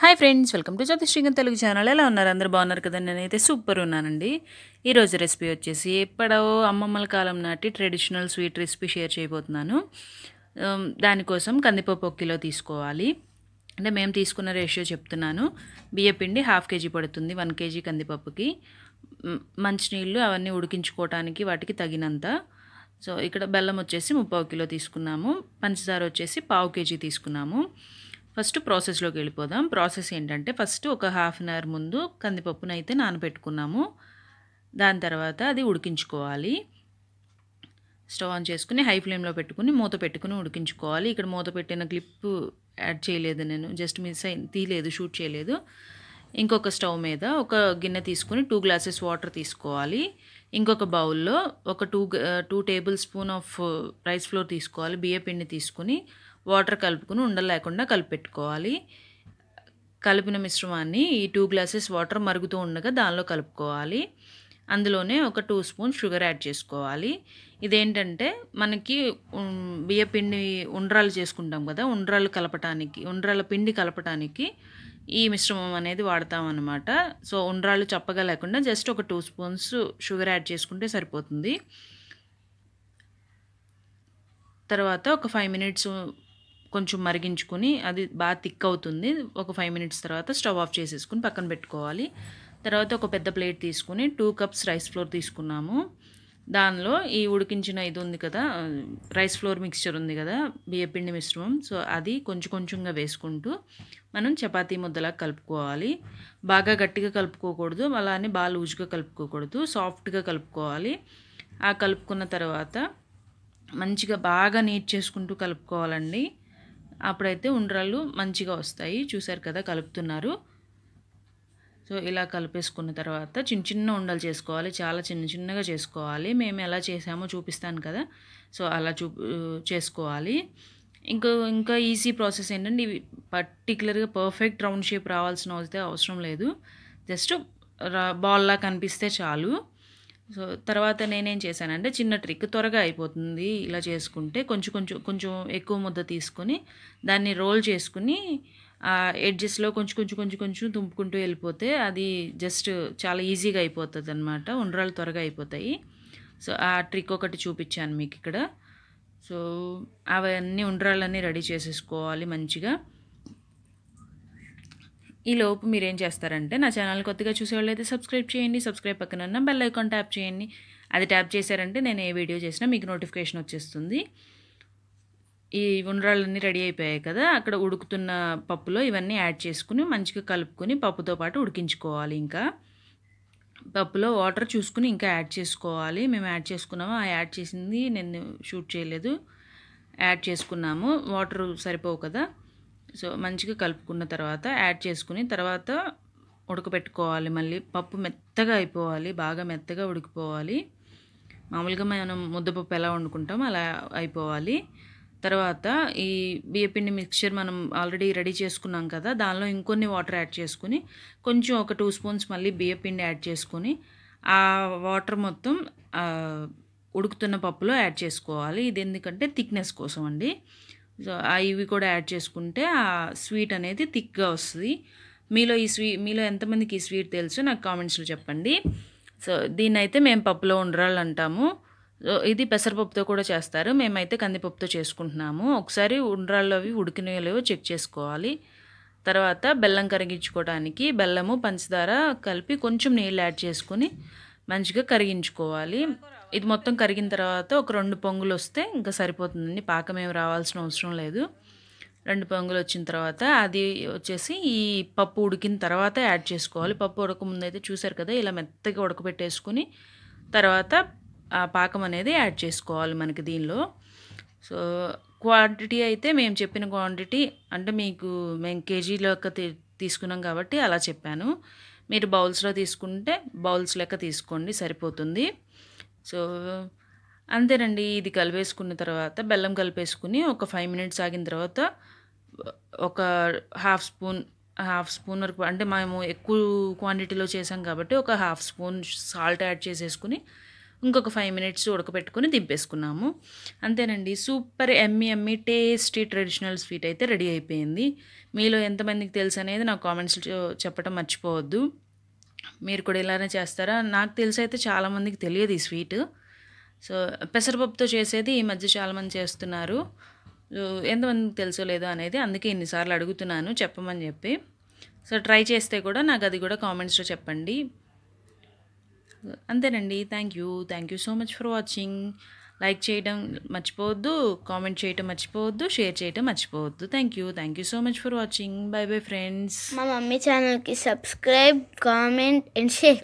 Hi friends, welcome to JyothiSrikanth Telugu channel. ఎలా ఉన్నారు? అందరూ బాగున్నారు కదా? నేనైతే సూపర్ ఉన్నానండి. ఈరోజు రెసిపీ వచ్చేసి ఎప్పుడో అమ్మమ్మల కాలం నాటి ట్రెడిషనల్ స్వీట్ రెసిపీ షేర్ చేయబోతున్నాను. దానికోసం కందిపప్పు 1 కిలో తీసుకోవాలి. అంటే మేము తీసుకున్న రేషియో చెప్తున్నాను. బియ్యపిండి 1/2 కేజీ పడుతుంది 1 కేజీ కందిపప్పుకి. మంచినీళ్ళు అవన్నీ ఉడికించుకోవడానికి వాటికి తగినంత. సో ఇక్కడ బెల్లం వచ్చేసి 3/4 కిలో తీసుకున్నాము. పంచదార వచ్చేసి 1/2 కేజీ తీసుకున్నాము. ఫస్ట్ ప్రాసెస్లోకి వెళ్ళిపోదాం. ప్రాసెస్ ఏంటంటే ఫస్ట్ ఒక 1/2 అన్ అవర్ ముందు కందిపప్పును అయితే నానబెట్టుకున్నాము. దాని తర్వాత అది ఉడికించుకోవాలి. స్టవ్ ఆన్ చేసుకుని హై ఫ్లేమ్లో పెట్టుకుని మూత పెట్టుకుని ఉడికించుకోవాలి. ఇక్కడ మూత పెట్టిన క్లిప్ యాడ్ చేయలేదు, నేను జస్ట్ మిస్ అయి తీయలేదు, షూట్ చేయలేదు. ఇంకొక స్టవ్ మీద ఒక గిన్నె తీసుకుని 2 గ్లాసెస్ వాటర్ తీసుకోవాలి. ఇంకొక బౌల్లో ఒక 2 table spoon of rice flour తీసుకోవాలి. బియ్యపిండి తీసుకుని వాటర్ కలుపుకుని ఉండలు లేకుండా కలిపెట్టుకోవాలి. కలిపిన మిశ్రమాన్ని ఈ 2 గ్లాసెస్ వాటర్ మరుగుతూ ఉండగా దానిలో కలుపుకోవాలి. అందులోనే ఒక 2 స్పూన్ షుగర్ యాడ్ చేసుకోవాలి. ఇదేంటంటే మనకి బియ్యపిండి ఉండ్రాలు చేసుకుంటాం కదా, ఉండ్రాల పిండి కలపటానికి ఈ మిశ్రమం అనేది వాడతామన్నమాట. సో ఉండ్రాలు చప్పగా లేకుండా జస్ట్ ఒక 2 స్పూన్స్ షుగర్ యాడ్ చేసుకుంటే సరిపోతుంది. తర్వాత ఒక 5 మినిట్స్ కొంచెం మరిగించుకుని అది బాగా థిక్ అవుతుంది. ఒక 5 మినిట్స్ తర్వాత స్టవ్ ఆఫ్ చేసేసుకుని పక్కన పెట్టుకోవాలి. తర్వాత ఒక పెద్ద ప్లేట్ తీసుకుని 2 కప్స్ రైస్ ఫ్లోర్ తీసుకున్నాము. దానిలో ఈ ఉడికించిన ఇది ఉంది కదా, రైస్ ఫ్లోర్ మిక్స్చర్ ఉంది కదా, బియ్యపిండి మిశ్రమం. సో అది కొంచెం కొంచెంగా వేసుకుంటూ మనం చపాతీ ముద్దలా కలుపుకోవాలి. బాగా గట్టిగా కలుపుకోకూడదు, అలానే బాగా లూజ్గా కలుపుకోకూడదు, సాఫ్ట్గా కలుపుకోవాలి. ఆ కలుపుకున్న తర్వాత మంచిగా బాగా నీట్ చేసుకుంటూ కలుపుకోవాలండి. అప్పుడైతే ఉండ్రాళ్ళు మంచిగా వస్తాయి. చూసారు కదా కలుపుతున్నారు. సో ఇలా కలిపేసుకున్న తర్వాత చిన్న చిన్న ఉండలు చేసుకోవాలి, చాలా చిన్న చిన్నగా చేసుకోవాలి. మేము ఎలా చేసామో చూపిస్తాను కదా, సో అలా చేసుకోవాలి. ఇంకా ఈజీ ప్రాసెస్ ఏంటంటే ఇవి పర్టికులర్గా పర్ఫెక్ట్ రౌండ్ షేప్ రావాల్సిన అవసరం లేదు, జస్ట్ బాల్లా కనిపిస్తే చాలు. సో తర్వాత నేనేం చేశానంటే చిన్న ట్రిక్, త్వరగా అయిపోతుంది ఇలా చేసుకుంటే. కొంచెం ఎక్కువ ముద్ద తీసుకొని దాన్ని రోల్ చేసుకుని ఎడ్జెస్లో కొంచెం తుంపుకుంటూ వెళ్ళిపోతే అది జస్ట్ చాలా ఈజీగా అయిపోతుంది అనమాట. ఉండ్రాలు త్వరగా అయిపోతాయి. సో ఆ ట్రిక్ ఒకటి చూపించాను మీకు ఇక్కడ. సో అవన్నీ ఉండ్రాలన్నీ రెడీ చేసేసుకోవాలి మంచిగా. ఈ లోపు మీరేం చేస్తారంటే నా ఛానల్ కొత్తగా చూసేవాళ్ళు అయితే సబ్స్క్రైబ్ చేయండి. సబ్స్క్రైబ్ పక్కన ఉన్న బెల్ ఐకాన్ ట్యాప్ చేయండి. అది ట్యాప్ చేశారంటే నేను ఏ వీడియో చేసినా మీకు నోటిఫికేషన్ వచ్చేస్తుంది. ఈ ఉండ్రాలన్నీ రెడీ అయిపోయాయి కదా, అక్కడ ఉడుకుతున్న పప్పులో ఇవన్నీ యాడ్ చేసుకుని మంచిగా కలుపుకొని పప్పుతో పాటు ఉడికించుకోవాలి. ఇంకా పప్పులో వాటర్ చూసుకుని ఇంకా యాడ్ చేసుకోవాలి. మేము యాడ్ చేసుకున్నాము, ఆ యాడ్ చేసింది నేను షూట్ చేయలేదు, యాడ్ చేసుకున్నాము. వాటర్ సరిపోవు కదా, సో మంచిగా కలుపుకున్న తర్వాత యాడ్ చేసుకుని తర్వాత ఉడకబెట్టుకోవాలి. మళ్ళీ పప్పు మెత్తగా అయిపోవాలి, బాగా మెత్తగా ఉడికిపోవాలి. మామూలుగా మనం ముద్దపప్పు ఎలా వండుకుంటామో అలా అయిపోవాలి. తర్వాత ఈ బియ్యపిండి మిక్చర్ మనం ఆల్రెడీ రెడీ చేసుకున్నాం కదా, దానిలో ఇంకొన్ని వాటర్ యాడ్ చేసుకుని కొంచెం ఒక 2 స్పూన్స్ మళ్ళీ బియ్యపిండి యాడ్ చేసుకొని ఆ వాటర్ మొత్తం ఉడుకుతున్న పప్పులో యాడ్ చేసుకోవాలి. ఇది ఎందుకంటే థిక్నెస్ కోసం అండి. సో ఇవి కూడా యాడ్ చేసుకుంటే ఆ స్వీట్ అనేది థిక్గా వస్తుంది. మీలో ఎంతమందికి ఈ స్వీట్ తెలుసు నాకు కామెంట్స్లో చెప్పండి. సో దీన్నైతే మేము పప్పులో ఉండ్రాళ్ళు అంటాము. సో ఇది పెసరపప్పుతో కూడా చేస్తారు, మేమైతే కందిపప్పుతో చేసుకుంటున్నాము. ఒకసారి ఉండ్రాళ్ళు అవి ఉడికినలేవో చెక్ చేసుకోవాలి. తర్వాత బెల్లం కరిగించుకోవడానికి బెల్లము పంచదార కలిపి కొంచెం నీళ్ళు యాడ్ చేసుకుని మంచిగా కరిగించుకోవాలి. ఇది మొత్తం కరిగిన తర్వాత ఒక 2 పొంగులు వస్తే ఇంకా సరిపోతుందండి, పాకం ఏమి రావాల్సిన అవసరం లేదు. 2 పొంగులు వచ్చిన తర్వాత అది వచ్చేసి ఈ పప్పు ఉడికిన తర్వాత యాడ్ చేసుకోవాలి. పప్పు ఉడకముందు అయితే చూసారు కదా ఇలా మెత్తగా ఉడకబెట్టేసుకుని తర్వాత ఆ పాకం అనేది యాడ్ చేసుకోవాలి మనకి దీనిలో. సో క్వాంటిటీ అయితే మేము చెప్పిన క్వాంటిటీ అంటే మేము కేజీలో తీసుకున్నాం కాబట్టి అలా చెప్పాను. మీరు బౌల్స్లో తీసుకుంటే బౌల్స్ లెక్క తీసుకోండి, సరిపోతుంది. సో అంతేనండి. ఇది కలిపేసుకున్న తర్వాత బెల్లం కలిపేసుకుని ఒక 5 మినిట్స్ ఆగిన తర్వాత ఒక హాఫ్ స్పూన్ వరకు, అంటే మేము ఎక్కువ క్వాంటిటీలో చేసాం కాబట్టి ఒక హాఫ్ స్పూన్ సాల్ట్ యాడ్ చేసేసుకుని ఇంకొక 5 మినిట్స్ ఉడకబెట్టుకొని దింపేసుకున్నాము. అంతేనండి, super Emmy tasty traditional sweet అయితే రెడీ అయిపోయింది. మీలో ఎంతమందికి తెలుసు అనేది నాకు కామెంట్స్లో చెప్పడం మర్చిపోవద్దు. మీరు కూడా ఇలానే చేస్తారా? నాకు తెలిసి అయితే చాలామందికి తెలియదు ఈ స్వీట్. సో పెసరపప్పుతో చేసేది ఈ మధ్య చాలామంది చేస్తున్నారు. ఎంతమందికి తెలుసో లేదో అనేది అందుకే ఇన్నిసార్లు అడుగుతున్నాను చెప్పమని చెప్పి. సో ట్రై చేస్తే కూడా నాకు అది కూడా కామెంట్స్లో చెప్పండి. అంతేనండి. Thank you so much for watching. Like చేయడం మర్చిపోవద్దు, కామెంట్ చేయడం మర్చిపోవద్దు, షేర్ చేయడం మర్చిపోవద్దు. Thank you so much for watching. Bye friends. మా మమ్మీ ఛానల్కి సబ్స్క్రైబ్, కామెంట్ అండ్ షేర్.